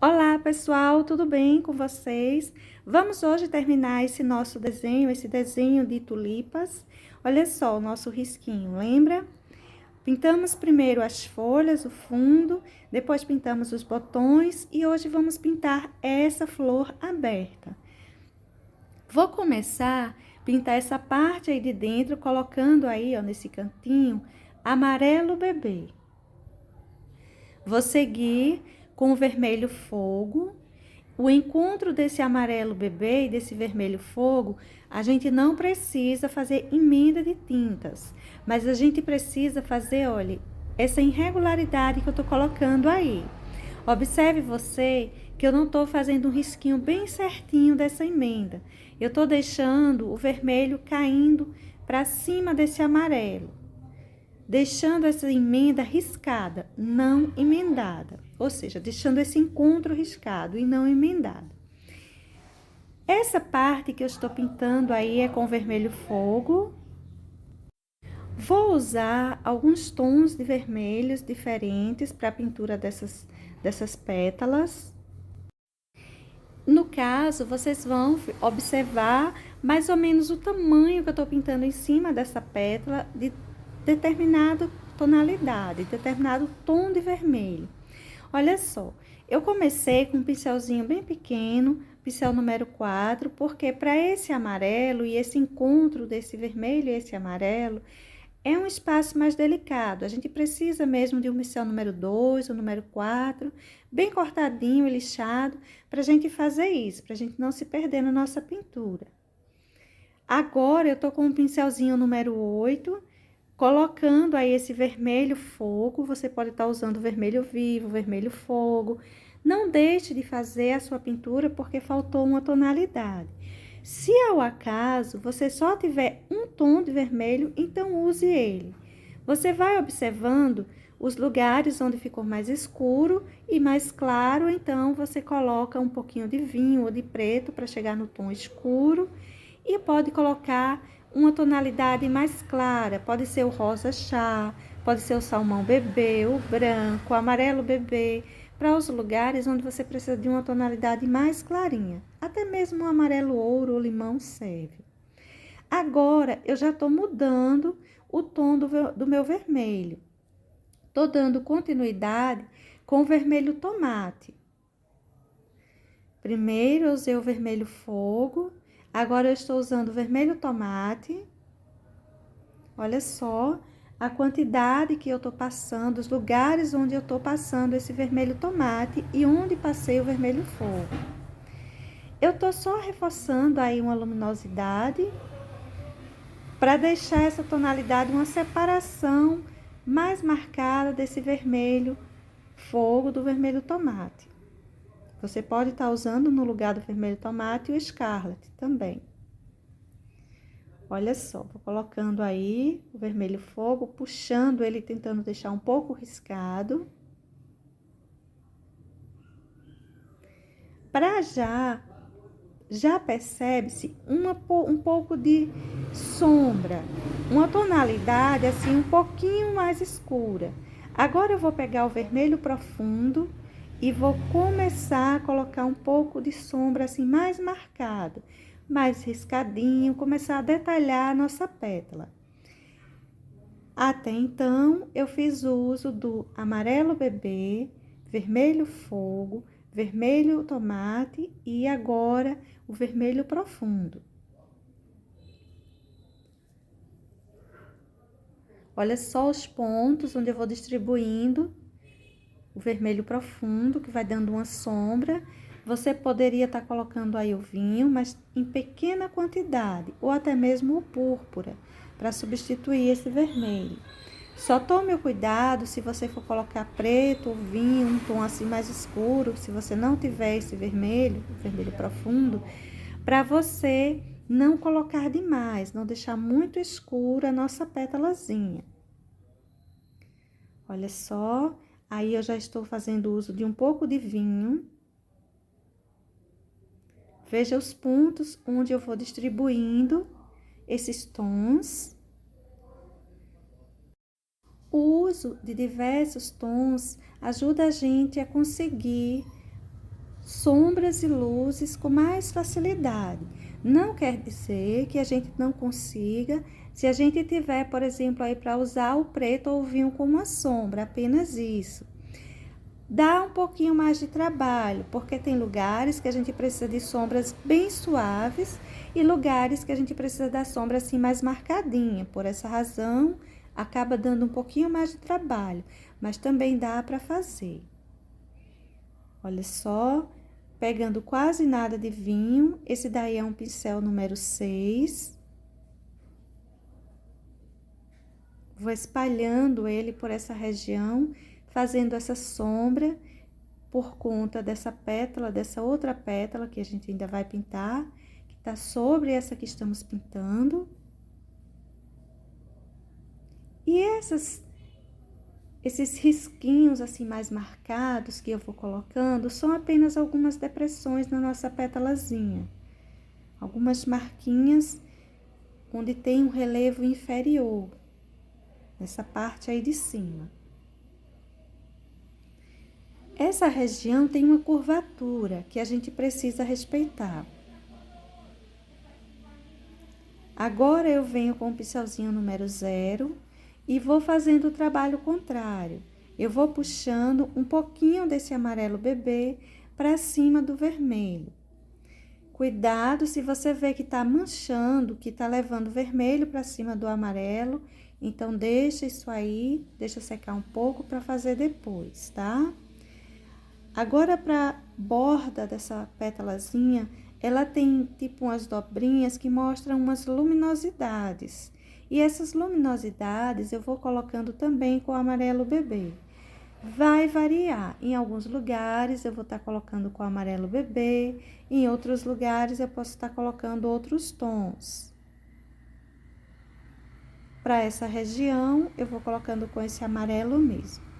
Olá, pessoal, tudo bem com vocês? Vamos hoje terminar esse nosso desenho, esse desenho de tulipas. Olha só o nosso risquinho, lembra? Pintamos primeiro as folhas, o fundo, depois pintamos os botões e hoje vamos pintar essa flor aberta. Vou começar a pintar essa parte aí de dentro, colocando aí, ó, nesse cantinho, amarelo bebê. Vou seguir com o vermelho fogo. O encontro desse amarelo bebê e desse vermelho fogo, a gente não precisa fazer emenda de tintas, mas a gente precisa fazer, olha, essa irregularidade que eu tô colocando aí. Observe você que eu não tô fazendo um risquinho bem certinho dessa emenda. Eu tô deixando o vermelho caindo para cima desse amarelo, deixando essa emenda riscada, não emendada. Ou seja, deixando esse encontro riscado e não emendado. Essa parte que eu estou pintando aí é com vermelho fogo. Vou usar alguns tons de vermelhos diferentes para a pintura dessas pétalas. No caso, vocês vão observar mais ou menos o tamanho que eu estou pintando em cima dessa pétala de determinada tonalidade, determinado tom de vermelho. Olha só, eu comecei com um pincelzinho bem pequeno, pincel número 4, porque para esse amarelo e esse encontro desse vermelho e esse amarelo, é um espaço mais delicado. A gente precisa mesmo de um pincel número 2, o número 4, bem cortadinho e lixado, para a gente fazer isso, para a gente não se perder na nossa pintura. Agora, eu tô com um pincelzinho número 8, colocando aí esse vermelho fogo. Você pode estar usando vermelho vivo, vermelho fogo. Não deixe de fazer a sua pintura porque faltou uma tonalidade. Se ao acaso você só tiver um tom de vermelho, então use ele. Você vai observando os lugares onde ficou mais escuro e mais claro, então você coloca um pouquinho de vinho ou de preto para chegar no tom escuro e pode colocar uma tonalidade mais clara, pode ser o rosa chá, pode ser o salmão bebê, o branco, o amarelo bebê, para os lugares onde você precisa de uma tonalidade mais clarinha. Até mesmo o amarelo ouro ou limão serve. Agora, eu já estou mudando o tom do meu vermelho. Estou dando continuidade com o vermelho tomate. Primeiro, eu usei o vermelho fogo. Agora, eu estou usando o vermelho tomate. Olha só a quantidade que eu tô passando, os lugares onde eu tô passando esse vermelho tomate e onde passei o vermelho fogo. Eu tô só reforçando aí uma luminosidade para deixar essa tonalidade, uma separação mais marcada desse vermelho fogo do vermelho tomate. Você pode estar usando no lugar do vermelho tomate o Scarlet também. Olha só, vou colocando aí o vermelho fogo, puxando ele, tentando deixar um pouco riscado. Para já percebe-se um pouco de sombra, uma tonalidade assim um pouquinho mais escura. Agora eu vou pegar o vermelho profundo e vou começar a colocar um pouco de sombra assim mais marcado, mais riscadinho, começar a detalhar a nossa pétala. Até então, eu fiz uso do amarelo bebê, vermelho fogo, vermelho tomate e agora o vermelho profundo. Olha só os pontos onde eu vou distribuindo o vermelho profundo, que vai dando uma sombra. Você poderia estar colocando aí o vinho, mas em pequena quantidade, ou até mesmo o púrpura, para substituir esse vermelho. Só tome o cuidado se você for colocar preto ou vinho, um tom assim mais escuro, se você não tiver esse vermelho, vermelho profundo, para você não colocar demais, não deixar muito escura a nossa pétalazinha. Olha só, aí eu já estou fazendo uso de um pouco de vinho. Veja os pontos onde eu vou distribuindo esses tons. O uso de diversos tons ajuda a gente a conseguir sombras e luzes com mais facilidade. Não quer dizer que a gente não consiga, se a gente tiver, por exemplo, aí para usar o preto ou o vinho como uma sombra, apenas isso. Dá um pouquinho mais de trabalho, porque tem lugares que a gente precisa de sombras bem suaves e lugares que a gente precisa da sombra assim mais marcadinha. Por essa razão, acaba dando um pouquinho mais de trabalho, mas também dá para fazer. Olha só, pegando quase nada de vinho, esse daí é um pincel número 6. Vou espalhando ele por essa região, fazendo essa sombra por conta dessa pétala, dessa outra pétala que a gente ainda vai pintar, que tá sobre essa que estamos pintando. E esses risquinhos assim mais marcados que eu vou colocando são apenas algumas depressões na nossa pétalazinha. Algumas marquinhas onde tem um relevo inferior, nessa parte aí de cima. Essa região tem uma curvatura que a gente precisa respeitar. Agora eu venho com o pincelzinho número 0 e vou fazendo o trabalho contrário. Eu vou puxando um pouquinho desse amarelo bebê para cima do vermelho. Cuidado se você vê que tá manchando, que tá levando o vermelho para cima do amarelo, então deixa isso aí, deixa secar um pouco para fazer depois, tá? Agora, para borda dessa pétalazinha, ela tem tipo umas dobrinhas que mostram umas luminosidades. E essas luminosidades eu vou colocando também com o amarelo bebê. Vai variar. Em alguns lugares eu vou estar colocando com o amarelo bebê, em outros lugares eu posso estar colocando outros tons. Para essa região, eu vou colocando com esse amarelo mesmo.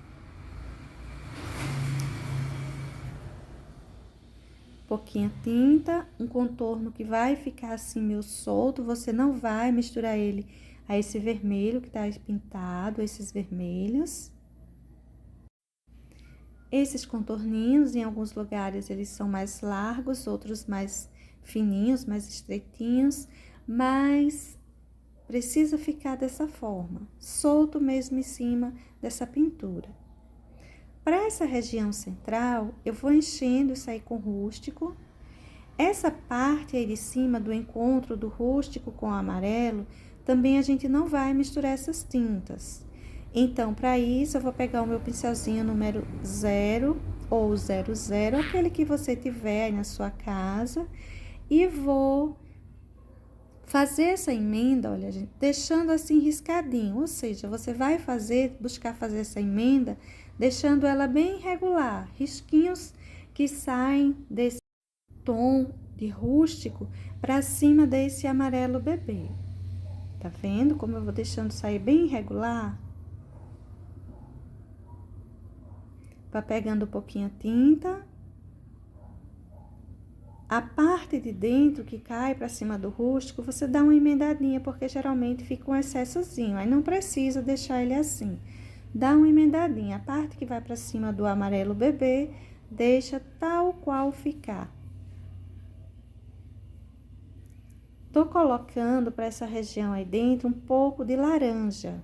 Pouquinha tinta, um contorno que vai ficar assim meio solto, você não vai misturar ele a esse vermelho que tá pintado, esses vermelhos. Esses contorninhos, em alguns lugares, eles são mais largos, outros mais fininhos, mais estreitinhos, mas precisa ficar dessa forma, solto mesmo em cima dessa pintura. Para essa região central, eu vou enchendo isso aí com rústico. Essa parte aí de cima do encontro do rústico com o amarelo, também a gente não vai misturar essas tintas. Então, para isso, eu vou pegar o meu pincelzinho número 0 ou 00, aquele que você tiver aí na sua casa, e vou fazer essa emenda, olha, gente, deixando assim riscadinho, ou seja, você vai buscar fazer essa emenda, deixando ela bem irregular, risquinhos que saem desse tom de rústico para cima desse amarelo bebê. Tá vendo como eu vou deixando sair bem irregular? Vai pegando um pouquinho a tinta. A parte de dentro que cai para cima do rústico, você dá uma emendadinha, porque geralmente fica um excessozinho. Aí não precisa deixar ele assim. Dá uma emendadinha. A parte que vai para cima do amarelo bebê, deixa tal qual ficar. Tô colocando para essa região aí dentro um pouco de laranja.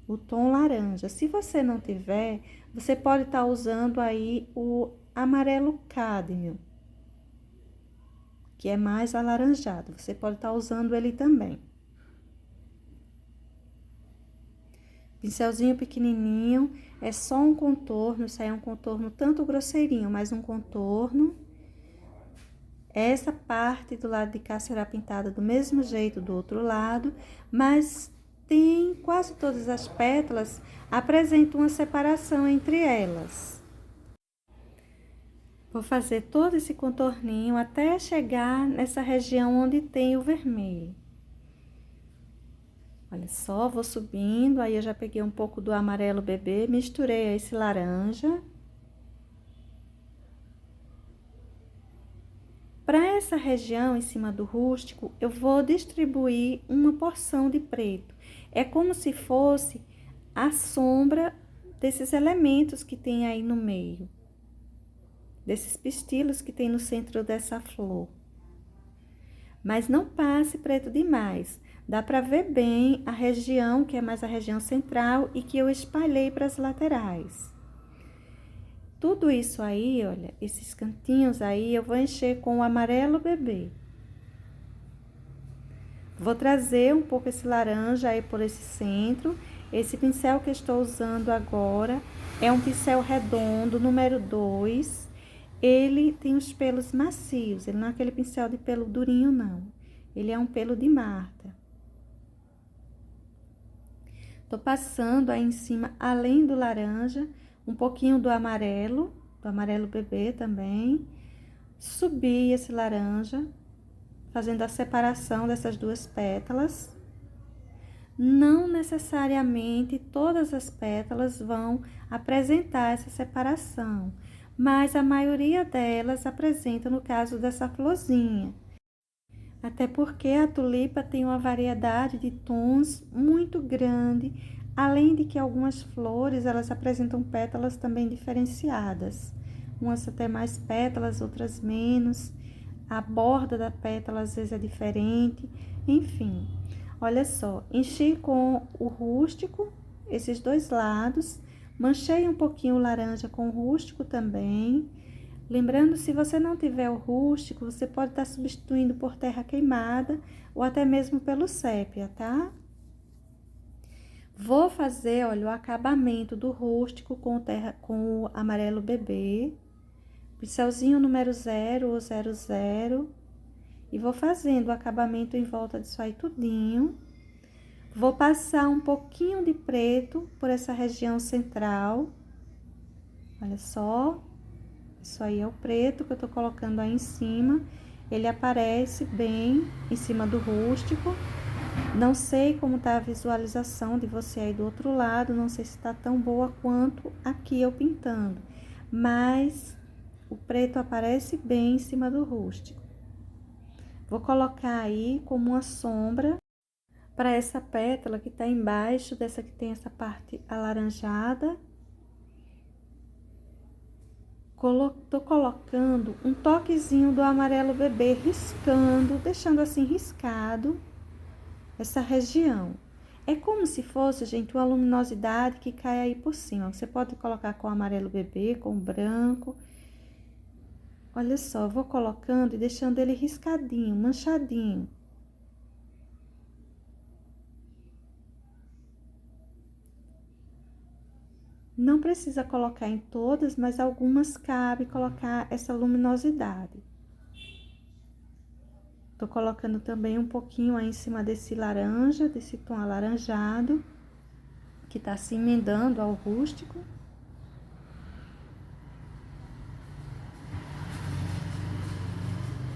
O tom laranja. Se você não tiver, você pode estar usando aí o amarelo cádmio, que é mais alaranjado. Você pode estar usando ele também. Pincelzinho pequenininho, é só um contorno, isso aí é um contorno tanto grosseirinho, mas um contorno. Essa parte do lado de cá será pintada do mesmo jeito do outro lado, mas tem quase todas as pétalas apresentam uma separação entre elas. Vou fazer todo esse contorninho até chegar nessa região onde tem o vermelho. Olha só, vou subindo, aí eu já peguei um pouco do amarelo bebê, misturei a esse laranja. Para essa região em cima do rústico, eu vou distribuir uma porção de preto. É como se fosse a sombra desses elementos que tem aí no meio. desses pistilos que tem no centro dessa flor. Mas não passe preto demais. Dá para ver bem a região, que é mais a região central, e que eu espalhei para as laterais. Tudo isso aí, olha, esses cantinhos aí, eu vou encher com o amarelo bebê. Vou trazer um pouco esse laranja aí por esse centro. Esse pincel que eu estou usando agora é um pincel redondo, número 2. Ele tem os pelos macios, ele não é aquele pincel de pelo durinho, não. Ele é um pelo de Marta. Tô passando aí em cima, além do laranja, um pouquinho do amarelo bebê também. Subi esse laranja, fazendo a separação dessas duas pétalas. Não necessariamente todas as pétalas vão apresentar essa separação, mas a maioria delas apresenta no caso dessa florzinha. Até porque a tulipa tem uma variedade de tons muito grande, além de que algumas flores, elas apresentam pétalas também diferenciadas. Umas até mais pétalas, outras menos. A borda da pétala às vezes é diferente, enfim. Olha só, enchi com o rústico, esses dois lados, manchei um pouquinho o laranja com o rústico também. Lembrando, se você não tiver o rústico, você pode estar substituindo por terra queimada ou até mesmo pelo sépia, tá? Vou fazer, olha, o acabamento do rústico com o amarelo bebê, pincelzinho número 0 ou 00, e vou fazendo o acabamento em volta disso aí tudinho. Vou passar um pouquinho de preto por essa região central, olha só. Isso aí é o preto que eu tô colocando aí em cima. Ele aparece bem em cima do rústico. Não sei como tá a visualização de você aí do outro lado. Não sei se tá tão boa quanto aqui eu pintando. Mas o preto aparece bem em cima do rústico. Vou colocar aí como uma sombra para essa pétala que tá embaixo dessa que tem essa parte alaranjada. Tô colocando um toquezinho do amarelo bebê, riscando, deixando assim riscado essa região. É como se fosse, gente, uma luminosidade que cai aí por cima. Você pode colocar com o amarelo bebê, com o branco. Olha só, eu vou colocando e deixando ele riscadinho, manchadinho. Não precisa colocar em todas, mas algumas cabe colocar essa luminosidade. Tô colocando também um pouquinho aí em cima desse laranja, desse tom alaranjado, que tá se emendando ao rústico.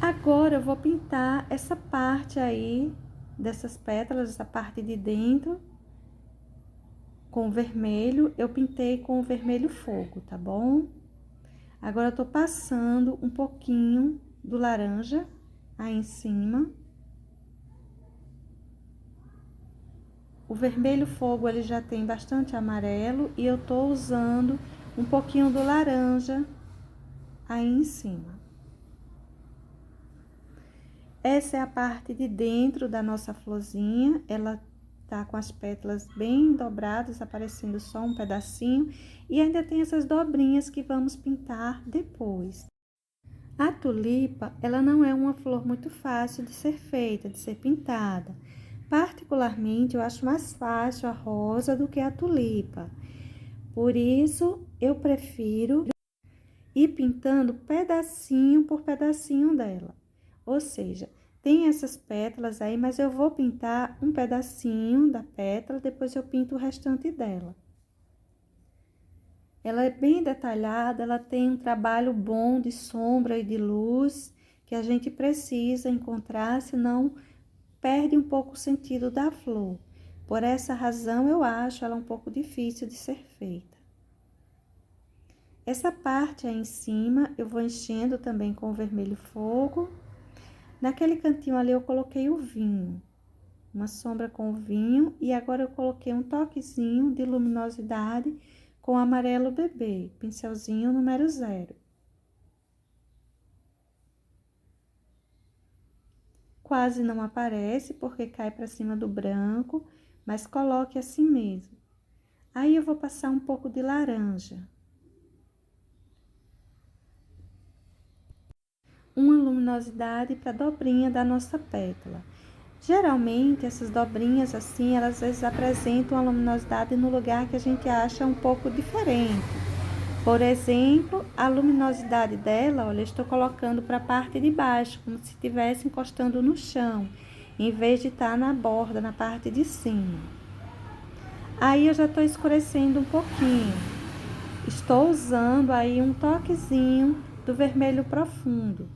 Agora, eu vou pintar essa parte aí, dessas pétalas, essa parte de dentro, com vermelho. Eu pintei com o vermelho fogo, tá bom? Agora, eu tô passando um pouquinho do laranja aí em cima. O vermelho fogo, ele já tem bastante amarelo e eu tô usando um pouquinho do laranja aí em cima. Essa é a parte de dentro da nossa florzinha, ela tá com as pétalas bem dobradas, aparecendo só um pedacinho, e ainda tem essas dobrinhas que vamos pintar depois. A tulipa, ela não é uma flor muito fácil de ser feita, de ser pintada. Particularmente, eu acho mais fácil a rosa do que a tulipa. Por isso, eu prefiro ir pintando pedacinho por pedacinho dela. Ou seja, tem essas pétalas aí, mas eu vou pintar um pedacinho da pétala, depois eu pinto o restante dela. Ela é bem detalhada, ela tem um trabalho bom de sombra e de luz, que a gente precisa encontrar, senão perde um pouco o sentido da flor. Por essa razão, eu acho ela um pouco difícil de ser feita. Essa parte aí em cima, eu vou enchendo também com o vermelho fogo. Naquele cantinho ali, eu coloquei o vinho, uma sombra com o vinho, e agora eu coloquei um toquezinho de luminosidade com o amarelo bebê, pincelzinho número 0. quase não aparece porque cai para cima do branco, mas coloque assim mesmo. Aí eu vou passar um pouco de laranja. Uma luminosidade para a dobrinha da nossa pétala. Geralmente, essas dobrinhas assim, elas às vezes apresentam a luminosidade no lugar que a gente acha um pouco diferente. Por exemplo, a luminosidade dela, olha, eu estou colocando para a parte de baixo, como se estivesse encostando no chão, em vez de estar na borda, na parte de cima. Aí eu já estou escurecendo um pouquinho. Estou usando aí um toquezinho do vermelho profundo.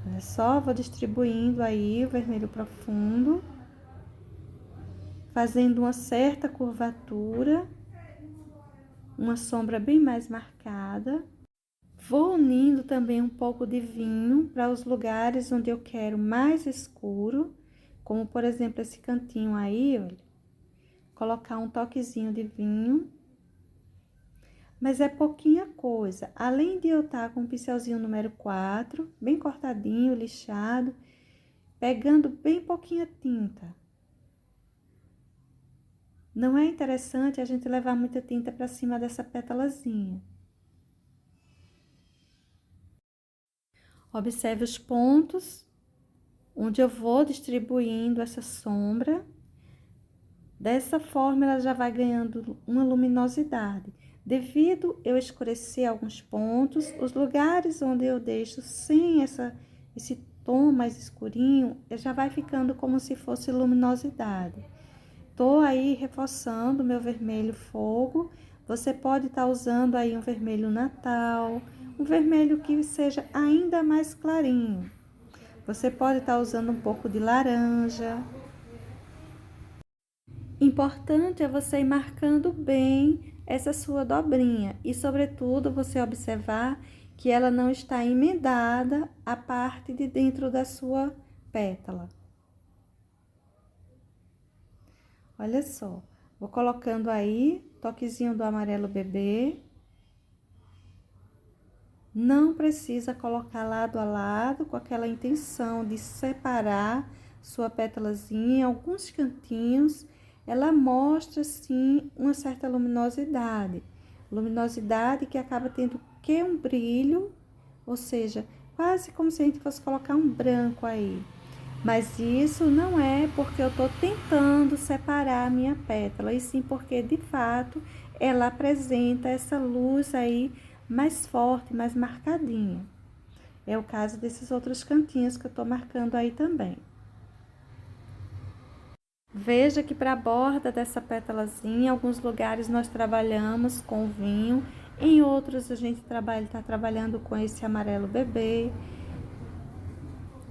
Olha só, vou distribuindo aí o vermelho profundo, fazendo uma certa curvatura, uma sombra bem mais marcada. Vou unindo também um pouco de vinho para os lugares onde eu quero mais escuro, como por exemplo esse cantinho aí, olha. Colocar um toquezinho de vinho. Mas é pouquinha coisa. Além de eu estar com o pincelzinho número 4, bem cortadinho, lixado, pegando bem pouquinha tinta. Não é interessante a gente levar muita tinta para cima dessa pétalazinha. Observe os pontos onde eu vou distribuindo essa sombra. Dessa forma, ela já vai ganhando uma luminosidade. Devido eu escurecer alguns pontos, os lugares onde eu deixo sem esse tom mais escurinho, já vai ficando como se fosse luminosidade. Tô aí reforçando meu vermelho fogo. Você pode estar usando aí um vermelho natal, um vermelho que seja ainda mais clarinho. Você pode estar usando um pouco de laranja. Importante é você ir marcando bem essa sua dobrinha e, sobretudo, você observar que ela não está emendada à parte de dentro da sua pétala. Olha só, vou colocando aí toquezinho do amarelo bebê. Não precisa colocar lado a lado com aquela intenção de separar sua pétalazinha em alguns cantinhos. Ela mostra, sim, uma certa luminosidade. Luminosidade que acaba tendo que um brilho, ou seja, quase como se a gente fosse colocar um branco aí. Mas isso não é porque eu tô tentando separar a minha pétala, e sim porque, de fato, ela apresenta essa luz aí mais forte, mais marcadinha. É o caso desses outros cantinhos que eu tô marcando aí também. Veja que para a borda dessa pétalazinha, em alguns lugares nós trabalhamos com vinho, em outros a gente tá trabalhando com esse amarelo bebê.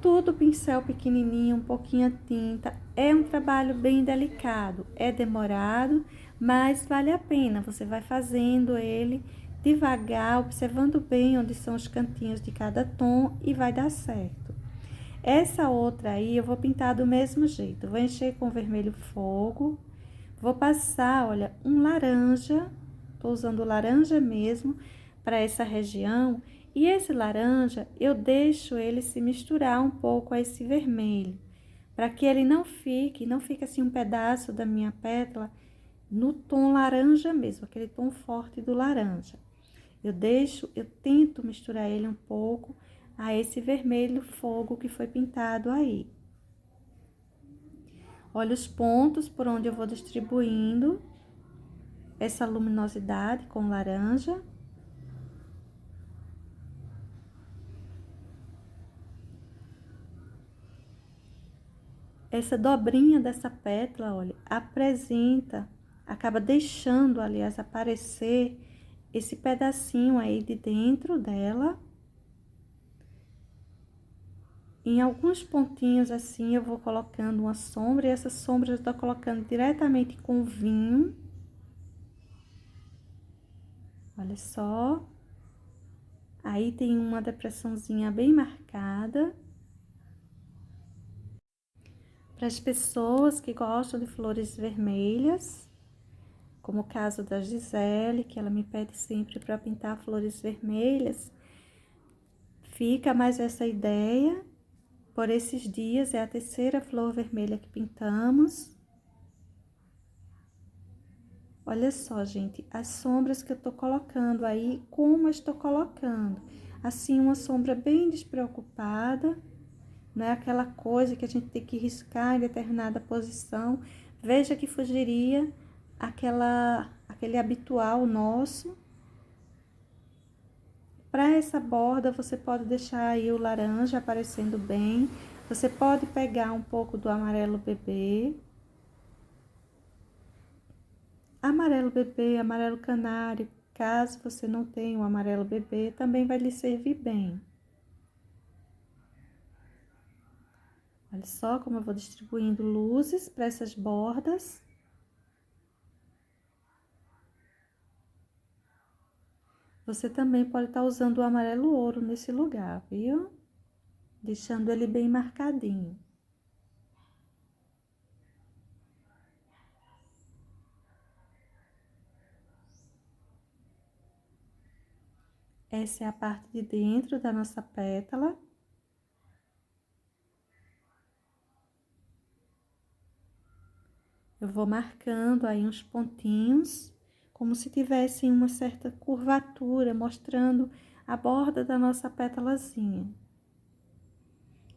Tudo pincel pequenininho, um pouquinho de tinta. É um trabalho bem delicado, é demorado, mas vale a pena. Você vai fazendo ele devagar, observando bem onde são os cantinhos de cada tom e vai dar certo. Essa outra aí eu vou pintar do mesmo jeito. Vou encher com vermelho fogo. Vou passar, olha, um laranja. Tô usando laranja mesmo para essa região. E esse laranja, eu deixo ele se misturar um pouco a esse vermelho. Para que ele não fique assim um pedaço da minha pétala no tom laranja mesmo, aquele tom forte do laranja. Eu tento misturar ele um pouco a esse vermelho fogo que foi pintado aí. Olha os pontos por onde eu vou distribuindo essa luminosidade com laranja. Essa dobrinha dessa pétala, olha, acaba deixando, aliás, aparecer esse pedacinho aí de dentro dela. Em alguns pontinhos assim, eu vou colocando uma sombra, e essa sombra eu tô colocando diretamente com vinho. Olha só. Aí tem uma depressãozinha bem marcada. Para as pessoas que gostam de flores vermelhas, como o caso da Gisele, que ela me pede sempre para pintar flores vermelhas, Fica mais essa ideia. Por esses dias, é a terceira flor vermelha que pintamos. Olha só, gente, as sombras que eu tô colocando aí, como eu estou colocando. Assim, uma sombra bem despreocupada, não é aquela coisa que a gente tem que riscar em determinada posição. Veja que fugiria aquele habitual nosso. Para essa borda, você pode deixar aí o laranja aparecendo bem. Você pode pegar um pouco do amarelo bebê. Amarelo bebê, amarelo canário, caso você não tenha o amarelo bebê, também vai lhe servir bem. Olha só como eu vou distribuindo luzes para essas bordas. Você também pode estar usando o amarelo ouro nesse lugar, viu? Deixando ele bem marcadinho. Essa é a parte de dentro da nossa pétala. Eu vou marcando aí uns pontinhos, como se tivesse uma certa curvatura, mostrando a borda da nossa pétalazinha.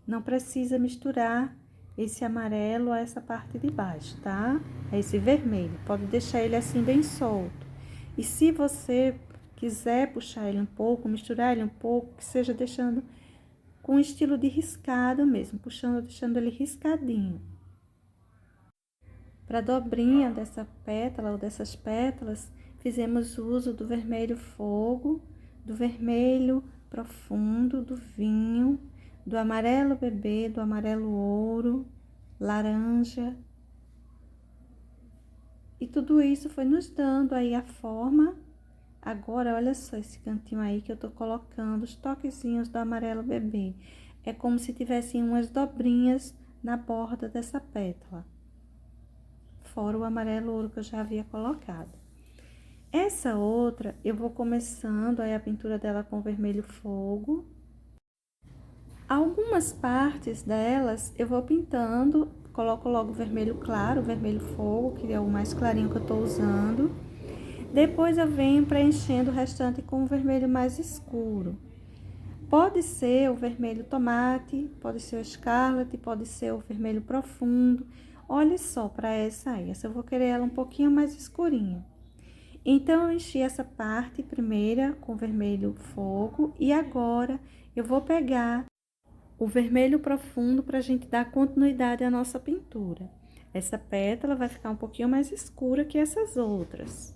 Não precisa misturar esse amarelo a essa parte de baixo, tá? A esse vermelho. Pode deixar ele assim bem solto. E se você quiser puxar ele um pouco, misturar ele um pouco, que seja deixando com estilo de riscado mesmo, puxando, deixando ele riscadinho. Para a dobrinha dessa pétala ou dessas pétalas, fizemos uso do vermelho fogo, do vermelho profundo, do vinho, do amarelo bebê, do amarelo ouro, laranja. E tudo isso foi nos dando aí a forma. Agora, olha só esse cantinho aí que eu tô colocando os toquezinhos do amarelo bebê. É como se tivessem umas dobrinhas na borda dessa pétala. Fora o amarelo ouro que eu já havia colocado. Essa outra, eu vou começando aí a pintura dela com vermelho fogo. Algumas partes delas eu vou pintando, coloco logo o vermelho claro, o vermelho fogo, que é o mais clarinho que eu tô usando. Depois eu venho preenchendo o restante com o vermelho mais escuro. Pode ser o vermelho tomate, pode ser o escarlate, pode ser o vermelho profundo. Olha só para essa aí, essa eu vou querer ela um pouquinho mais escurinha. Então, eu enchi essa parte primeira com vermelho fogo e agora eu vou pegar o vermelho profundo para a gente dar continuidade à nossa pintura. Essa pétala vai ficar um pouquinho mais escura que essas outras.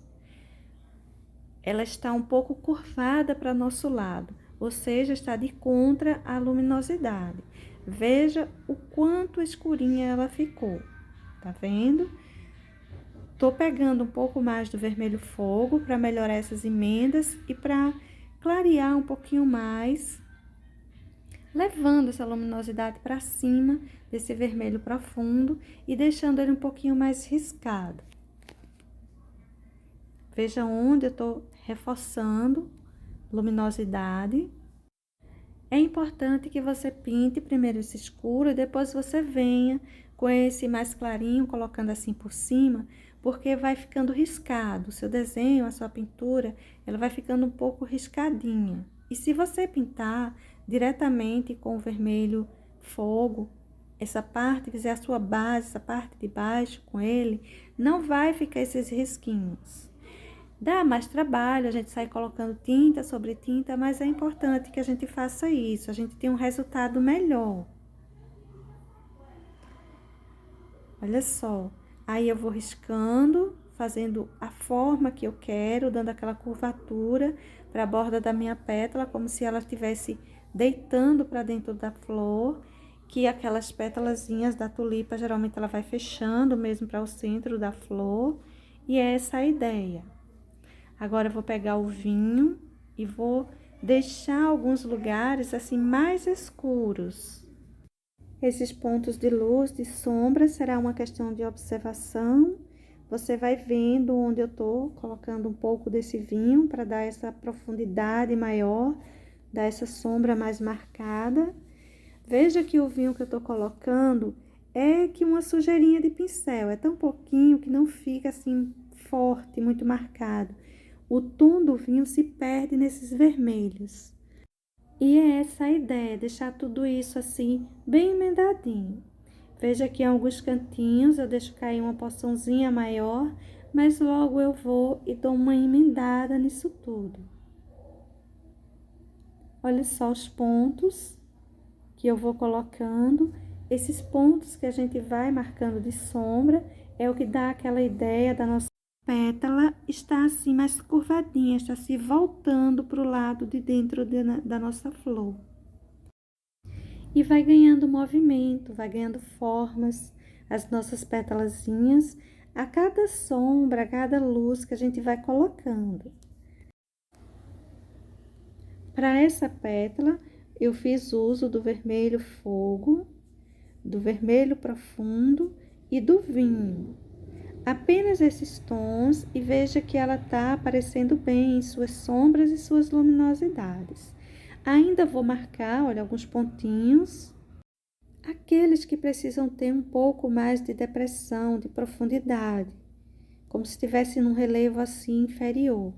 Ela está um pouco curvada para nosso lado, ou seja, está de contra a luminosidade. Veja o quanto escurinha ela ficou, tá vendo? Tô pegando um pouco mais do vermelho fogo para melhorar essas emendas e para clarear um pouquinho mais, levando essa luminosidade para cima desse vermelho profundo e deixando ele um pouquinho mais riscado. Veja onde eu tô reforçando luminosidade. É importante que você pinte primeiro esse escuro e depois você venha com esse mais clarinho, colocando assim por cima, porque vai ficando riscado. O seu desenho, a sua pintura, ela vai ficando um pouco riscadinha. E se você pintar diretamente com o vermelho fogo, essa parte, fizer a sua base, essa parte de baixo com ele, não vai ficar esses risquinhos. Dá mais trabalho, a gente sai colocando tinta sobre tinta, mas é importante que a gente faça isso, a gente tem um resultado melhor. Olha só, aí eu vou riscando, fazendo a forma que eu quero, dando aquela curvatura para a borda da minha pétala, como se ela estivesse deitando para dentro da flor, que aquelas pétalazinhas da tulipa, geralmente ela vai fechando mesmo para o centro da flor, e é essa a ideia. Agora eu vou pegar o vinho e vou deixar alguns lugares assim mais escuros. Esses pontos de luz, de sombra, será uma questão de observação. Você vai vendo onde eu tô colocando um pouco desse vinho para dar essa profundidade maior dar essa sombra mais marcada. Veja que o vinho que eu tô colocando é que uma sujeirinha de pincel, é tão pouquinho que não fica assim forte, muito marcado. O tom do vinho se perde nesses vermelhos. E é essa a ideia, deixar tudo isso assim bem emendadinho. Veja que em alguns cantinhos eu deixo cair uma porçãozinha maior, mas logo eu vou e dou uma emendada nisso tudo. Olha só os pontos que eu vou colocando. Esses pontos que a gente vai marcando de sombra é o que dá aquela ideia da nossa pétala estar assim mais curvadinha, está se voltando para o lado de dentro da nossa flor. E vai ganhando movimento, vai ganhando formas, as nossas pétalazinhas, a cada sombra, a cada luz que a gente vai colocando. Para essa pétala, eu fiz uso do vermelho fogo, do vermelho profundo e do vinho. Apenas esses tons e veja que ela tá aparecendo bem em suas sombras e suas luminosidades. Ainda vou marcar, olha, alguns pontinhos. Aqueles que precisam ter um pouco mais de depressão, de profundidade, como se estivesse num relevo assim inferior.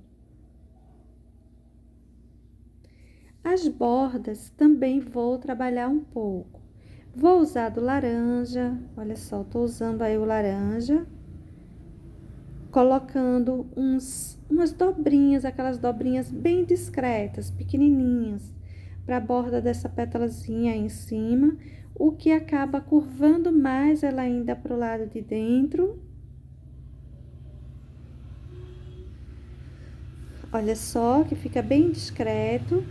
As bordas também vou trabalhar um pouco. Vou usar do laranja, olha só, tô usando aí o laranja, colocando umas dobrinhas, aquelas dobrinhas bem discretas, pequenininhas, para a borda dessa pétalazinha aí em cima, o que acaba curvando mais ela ainda para o lado de dentro. Olha só que fica bem discreto.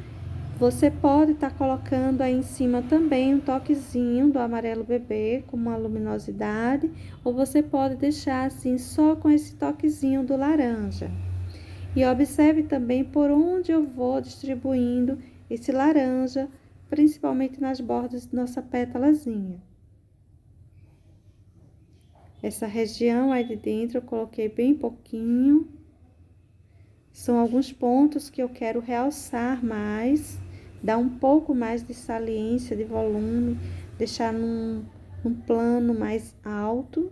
Você pode estar colocando aí em cima também um toquezinho do amarelo bebê com uma luminosidade, ou você pode deixar assim só com esse toquezinho do laranja. E observe também por onde eu vou distribuindo esse laranja, principalmente nas bordas de nossa pétalazinha. Essa região aí de dentro eu coloquei bem pouquinho. São alguns pontos que eu quero realçar mais, dar um pouco mais de saliência, de volume, deixar num plano mais alto.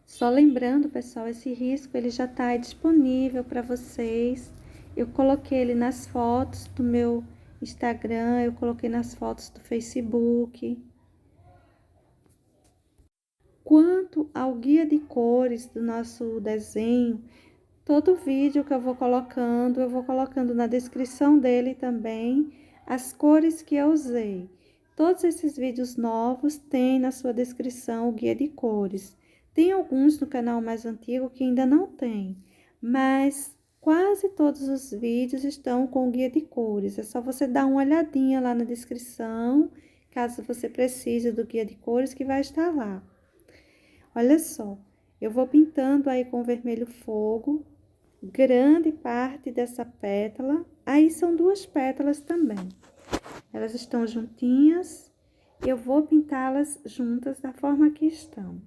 Só lembrando, pessoal, esse risco ele já está disponível para vocês. Eu coloquei ele nas fotos do meu Instagram, eu coloquei nas fotos do Facebook. Quanto ao guia de cores do nosso desenho, todo vídeo que eu vou colocando na descrição dele também as cores que eu usei. Todos esses vídeos novos têm na sua descrição o guia de cores. Tem alguns no canal mais antigo que ainda não tem, mas quase todos os vídeos estão com o guia de cores. É só você dar uma olhadinha lá na descrição, caso você precise do guia de cores que vai estar lá. Olha só, eu vou pintando aí com vermelho fogo, grande parte dessa pétala. Aí são duas pétalas também. Elas estão juntinhas, eu vou pintá-las juntas da forma que estão.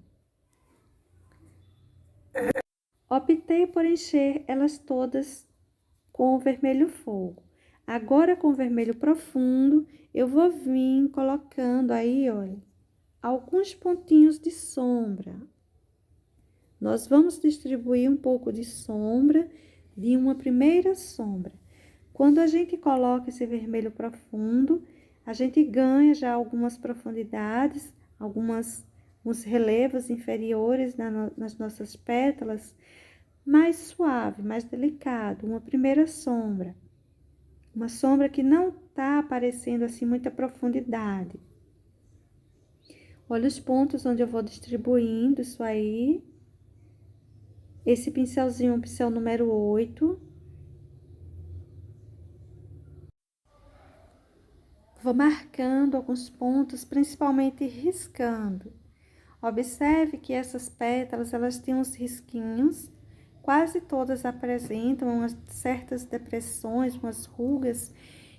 Optei por encher elas todas com o vermelho fogo. Agora, com o vermelho profundo, eu vou vir colocando aí, olha, alguns pontinhos de sombra. Nós vamos distribuir um pouco de sombra de uma primeira sombra. Quando a gente coloca esse vermelho profundo, a gente ganha já algumas profundidades, uns relevos inferiores nas nossas pétalas, mais suave, mais delicado, uma primeira sombra. Uma sombra que não tá aparecendo assim muita profundidade. Olha os pontos onde eu vou distribuindo isso aí. Esse pincelzinho é um pincel número 8. Vou marcando alguns pontos, principalmente riscando. Observe que essas pétalas, elas têm uns risquinhos, quase todas apresentam umas certas depressões, umas rugas,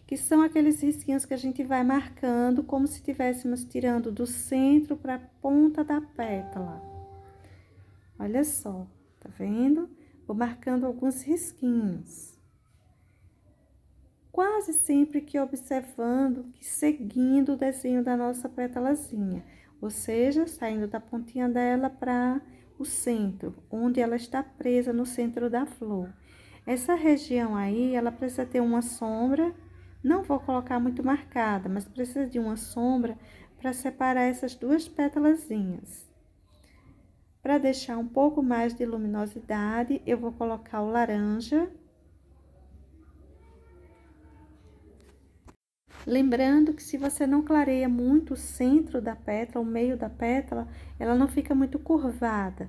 que são aqueles risquinhos que a gente vai marcando como se estivéssemos tirando do centro para a ponta da pétala. Olha só. tá vendo? Vou marcando alguns risquinhos. Quase sempre que observando, que seguindo o desenho da nossa pétalazinha, ou seja, saindo da pontinha dela para o centro, onde ela está presa no centro da flor. Essa região aí, ela precisa ter uma sombra, não vou colocar muito marcada, mas precisa de uma sombra para separar essas duas pétalazinhas. Para deixar um pouco mais de luminosidade, eu vou colocar o laranja. Lembrando que se você não clareia muito o centro da pétala, o meio da pétala, ela não fica muito curvada.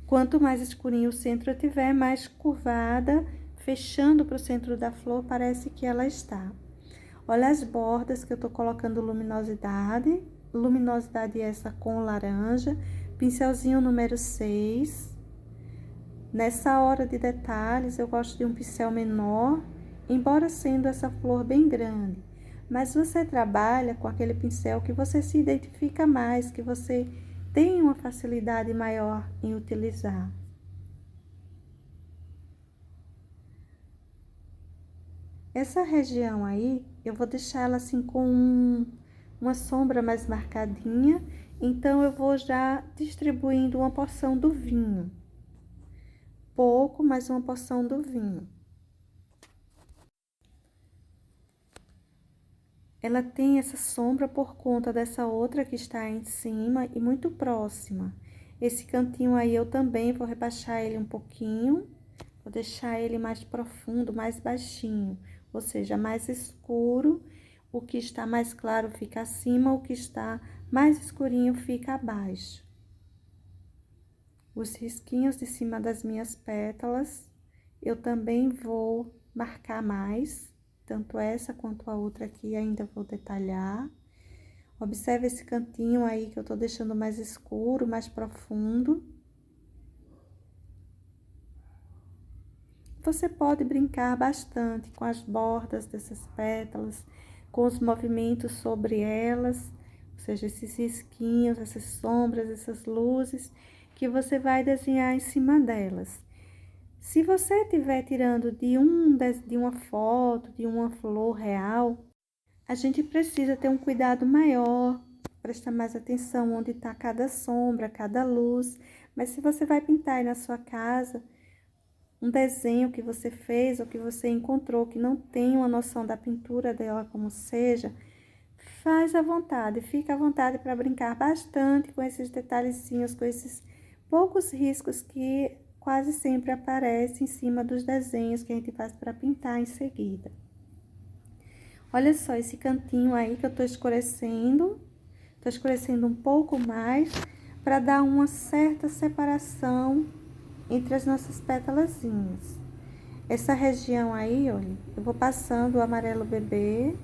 Quanto mais escurinho o centro eu tiver, mais curvada, fechando para o centro da flor, parece que ela está. Olha as bordas que eu tô colocando luminosidade. Luminosidade essa com laranja. Pincelzinho número 6. Nessa hora de detalhes, eu gosto de um pincel menor, embora sendo essa flor bem grande. Mas você trabalha com aquele pincel que você se identifica mais, que você tem uma facilidade maior em utilizar. Essa região aí, eu vou deixar ela assim com uma sombra mais marcadinha, então eu vou já distribuindo uma porção do vinho. Pouco, mas uma porção do vinho. Ela tem essa sombra por conta dessa outra que está em cima e muito próxima. Esse cantinho aí eu também vou rebaixar ele um pouquinho, vou deixar ele mais profundo, mais baixinho, ou seja, mais escuro. O que está mais claro fica acima, o que está mais escurinho fica abaixo. Os risquinhos de cima das minhas pétalas, eu também vou marcar mais. Tanto essa quanto a outra aqui ainda vou detalhar. Observe esse cantinho aí que eu tô deixando mais escuro, mais profundo. Você pode brincar bastante com as bordas dessas pétalas, com os movimentos sobre elas, ou seja, esses risquinhos, essas sombras, essas luzes, que você vai desenhar em cima delas. Se você estiver tirando de uma foto, de uma flor real, a gente precisa ter um cuidado maior, prestar mais atenção onde está cada sombra, cada luz. Mas se você vai pintar aí na sua casa, um desenho que você fez ou que você encontrou, que não tem uma noção da pintura dela como seja, faz à vontade, fica à vontade para brincar bastante com esses detalhezinhos, com esses poucos riscos que quase sempre aparecem em cima dos desenhos que a gente faz para pintar em seguida. Olha só esse cantinho aí que eu tô escurecendo um pouco mais para dar uma certa separação entre as nossas pétalazinhas. Essa região aí, olha, eu vou passando o amarelo bebê.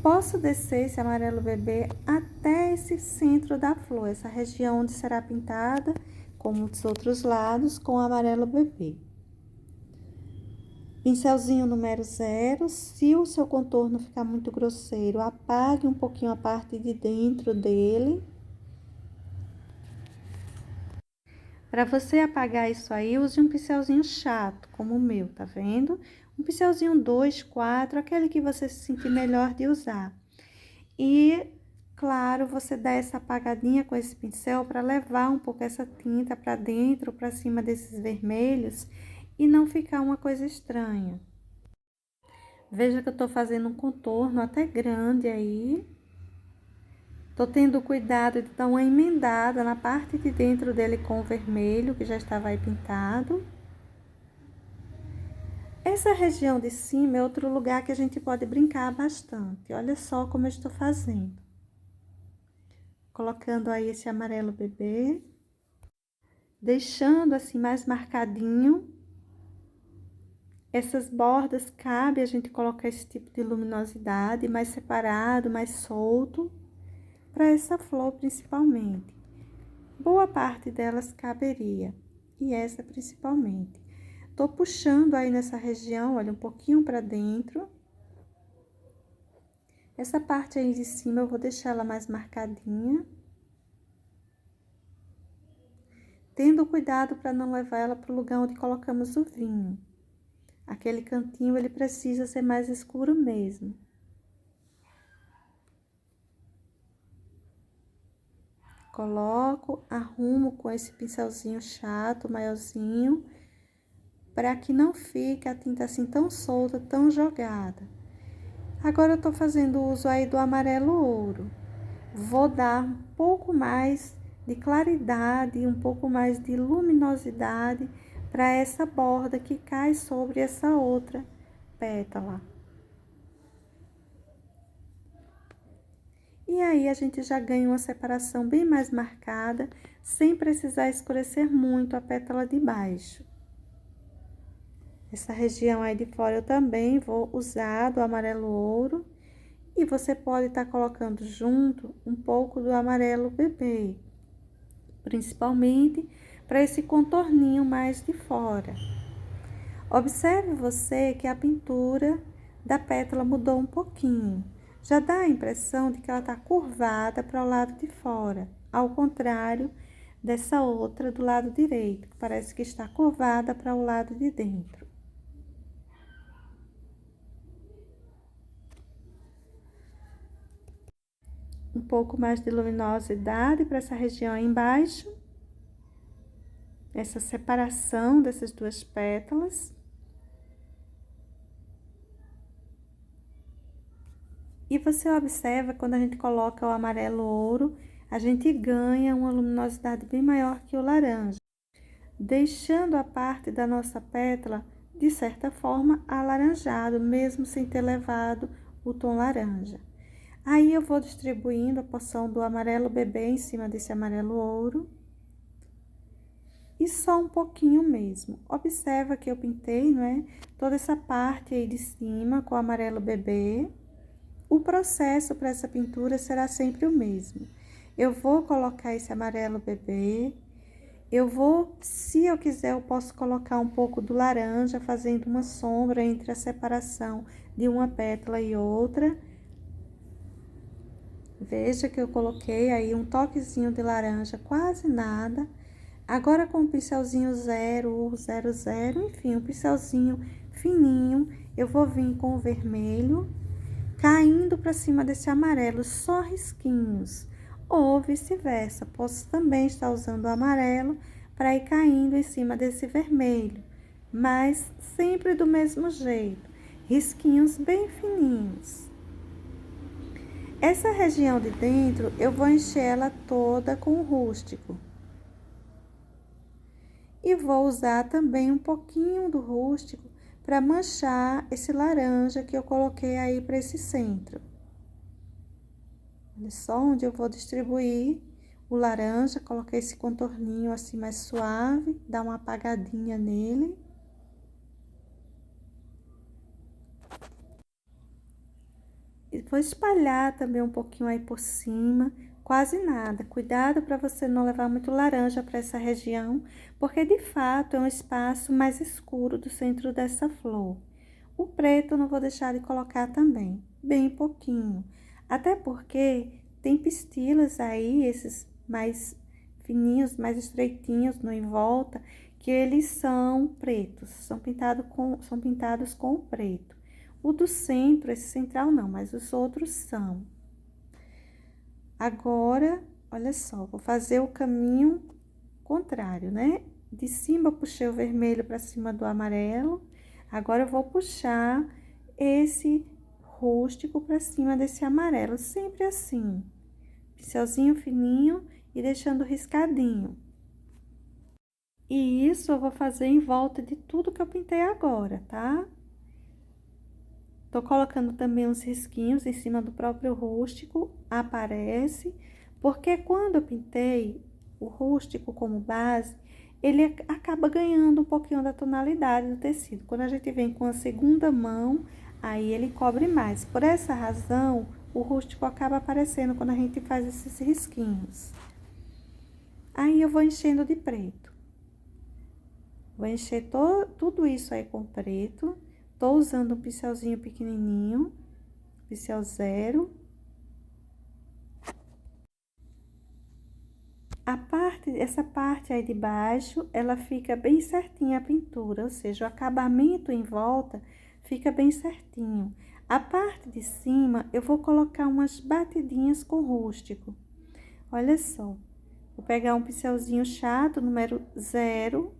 Posso descer esse amarelo bebê até esse centro da flor, essa região onde será pintada, como os outros lados, com o amarelo bebê. Pincelzinho número 0, se o seu contorno ficar muito grosseiro, apague um pouquinho a parte de dentro dele. Para você apagar isso aí, use um pincelzinho chato, como o meu, tá vendo? Um pincelzinho 2, 4, aquele que você se sentir melhor de usar. E, claro, você dá essa apagadinha com esse pincel para levar um pouco essa tinta para dentro, para cima desses vermelhos e não ficar uma coisa estranha. Veja que eu tô fazendo um contorno até grande aí. Tô tendo cuidado de dar uma emendada na parte de dentro dele com o vermelho, que já estava aí pintado. Essa região de cima é outro lugar que a gente pode brincar bastante. Olha só como eu estou fazendo. Colocando aí esse amarelo bebê. Deixando assim mais marcadinho. Essas bordas cabe a gente colocar esse tipo de luminosidade mais separado, mais solto, para essa flor principalmente. Boa parte delas caberia, e essa principalmente. Tô puxando aí nessa região, olha, um pouquinho para dentro. Essa parte aí de cima eu vou deixar ela mais marcadinha. tendo cuidado para não levar ela para o lugar onde colocamos o vinho. Aquele cantinho, ele precisa ser mais escuro mesmo. Coloco, arrumo com esse pincelzinho chato, maiorzinho, para que não fique a tinta assim tão solta, tão jogada. Agora eu tô fazendo uso aí do amarelo ouro. Vou dar um pouco mais de claridade, um pouco mais de luminosidade para essa borda que cai sobre essa outra pétala. E aí a gente já ganha uma separação bem mais marcada, sem precisar escurecer muito a pétala de baixo. Essa região aí de fora eu também vou usar do amarelo ouro. E você pode estar colocando junto um pouco do amarelo bebê, principalmente para esse contorninho mais de fora. Observe você que a pintura da pétala mudou um pouquinho. Já dá a impressão de que ela está curvada para o lado de fora, ao contrário dessa outra do lado direito, que parece que está curvada para o lado de dentro. Um pouco mais de luminosidade para essa região aí embaixo. Essa separação dessas duas pétalas. E você observa, quando a gente coloca o amarelo ouro, a gente ganha uma luminosidade bem maior que o laranja, deixando a parte da nossa pétala, de certa forma, alaranjado, mesmo sem ter levado o tom laranja. Aí eu vou distribuindo a porção do amarelo bebê em cima desse amarelo ouro. E só um pouquinho mesmo. Observa que eu pintei, não é? Toda essa parte aí de cima com o amarelo bebê. O processo para essa pintura será sempre o mesmo. Eu vou colocar esse amarelo bebê. Se eu quiser, eu posso colocar um pouco do laranja, fazendo uma sombra entre a separação de uma pétala e outra. Veja que eu coloquei aí um toquezinho de laranja, quase nada. Agora, com o pincelzinho 000, enfim, um pincelzinho fininho, eu vou vir com o vermelho, caindo para cima desse amarelo, só risquinhos. Ou vice-versa, posso também estar usando o amarelo para ir caindo em cima desse vermelho, mas sempre do mesmo jeito, risquinhos bem fininhos. Essa região de dentro, eu vou encher ela toda com o rústico. E vou usar também um pouquinho do rústico para manchar esse laranja que eu coloquei aí para esse centro. Olha só onde eu vou distribuir o laranja, coloquei esse contorninho assim mais suave, dá uma apagadinha nele. E vou espalhar também um pouquinho aí por cima, quase nada. Cuidado para você não levar muito laranja para essa região, porque de fato é um espaço mais escuro do centro dessa flor. O preto eu não vou deixar de colocar também, bem pouquinho. Até porque tem pistilas aí, esses mais fininhos, mais estreitinhos no em volta, que eles são pretos, são pintados com o preto. O do centro, esse central não, mas os outros são. Agora, olha só, vou fazer o caminho contrário, né? De cima eu puxei o vermelho para cima do amarelo. Agora eu vou puxar esse rústico para cima desse amarelo, sempre assim. Pincelzinho fininho e deixando riscadinho. E isso eu vou fazer em volta de tudo que eu pintei agora, tá? Tô colocando também uns risquinhos em cima do próprio rústico, aparece, porque quando eu pintei o rústico como base, ele acaba ganhando um pouquinho da tonalidade do tecido. Quando a gente vem com a segunda mão, aí ele cobre mais. Por essa razão, o rústico acaba aparecendo quando a gente faz esses risquinhos. Aí eu vou enchendo de preto. Vou encher tudo isso aí com preto. Tô usando um pincelzinho pequenininho, pincel 0. Essa parte aí de baixo, ela fica bem certinha a pintura, ou seja, o acabamento em volta fica bem certinho. A parte de cima, eu vou colocar umas batidinhas com rústico. Olha só, vou pegar um pincelzinho chato, número 0,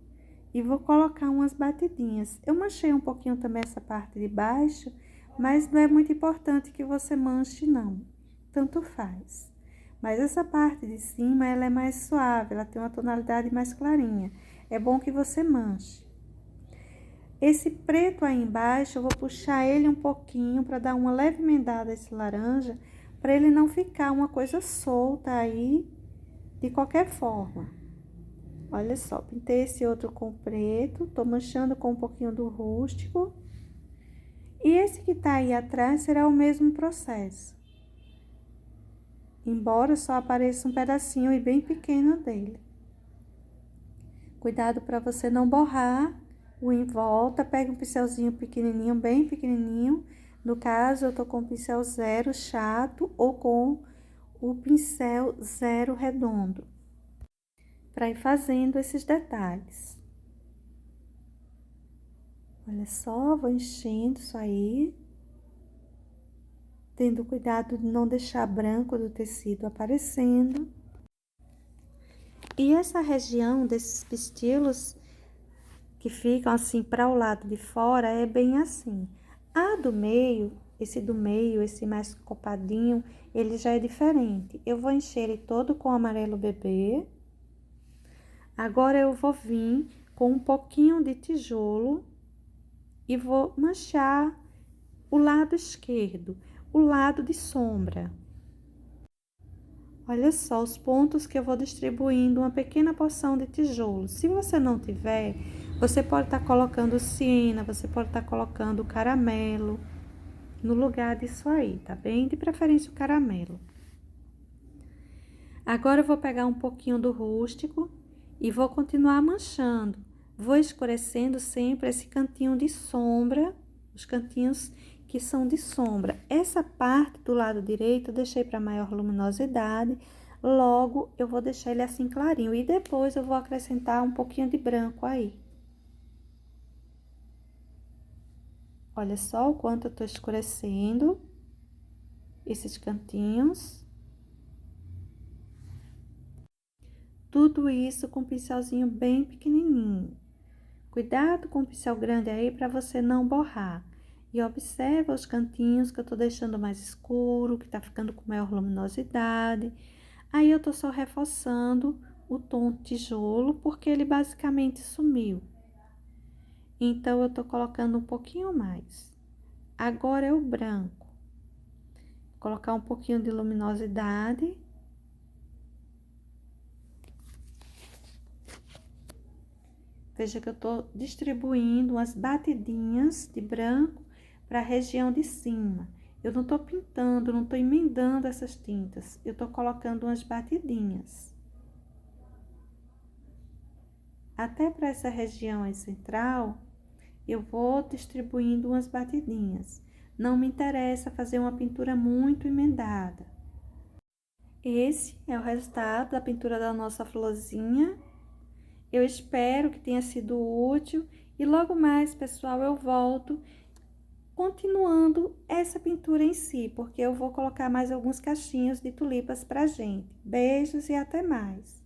e vou colocar umas batidinhas. Eu manchei um pouquinho também essa parte de baixo, mas não é muito importante que você manche, não. Tanto faz. Mas essa parte de cima, ela é mais suave, ela tem uma tonalidade mais clarinha. É bom que você manche. Esse preto aí embaixo, eu vou puxar ele um pouquinho para dar uma leve emendada a esse laranja, para ele não ficar uma coisa solta aí, de qualquer forma. Olha só, pintei esse outro com preto, tô manchando com um pouquinho do rústico. E esse que tá aí atrás será o mesmo processo. Embora só apareça um pedacinho e bem pequeno dele. Cuidado para você não borrar o em volta. Pega um pincelzinho pequenininho, bem pequenininho. No caso, eu tô com o pincel 0 chato ou com o pincel 0 redondo, para ir fazendo esses detalhes. Olha só, vou enchendo isso aí, tendo cuidado de não deixar branco do tecido aparecendo. E essa região desses pistilos que ficam assim para o lado de fora é bem assim. A do meio, esse mais copadinho, ele já é diferente. Eu vou encher ele todo com amarelo bebê. Agora eu vou vir com um pouquinho de tijolo e vou manchar o lado esquerdo, o lado de sombra. Olha só os pontos que eu vou distribuindo uma pequena porção de tijolo. Se você não tiver, você pode estar colocando siena, você pode estar colocando caramelo no lugar disso aí, tá bem? De preferência o caramelo. Agora eu vou pegar um pouquinho do rústico e vou continuar manchando. Vou escurecendo sempre esse cantinho de sombra, os cantinhos que são de sombra. Essa parte do lado direito eu deixei para maior luminosidade, logo eu vou deixar ele assim clarinho. E depois eu vou acrescentar um pouquinho de branco aí. Olha só o quanto eu tô escurecendo esses cantinhos. Tudo isso com um pincelzinho bem pequenininho. Cuidado com o pincel grande aí para você não borrar. E observa os cantinhos que eu tô deixando mais escuro, que tá ficando com maior luminosidade. Aí eu tô só reforçando o tom tijolo, porque ele basicamente sumiu. Então, eu tô colocando um pouquinho mais. Agora é o branco. Vou colocar um pouquinho de luminosidade. Veja que eu tô distribuindo umas batidinhas de branco para a região de cima. Eu não tô pintando, não tô emendando essas tintas. Eu tô colocando umas batidinhas. Até para essa região aí central, eu vou distribuindo umas batidinhas. Não me interessa fazer uma pintura muito emendada. Esse é o resultado da pintura da nossa florzinha. Eu espero que tenha sido útil e logo mais, pessoal, eu volto continuando essa pintura em si, porque eu vou colocar mais alguns cachinhos de tulipas pra gente. Beijos e até mais!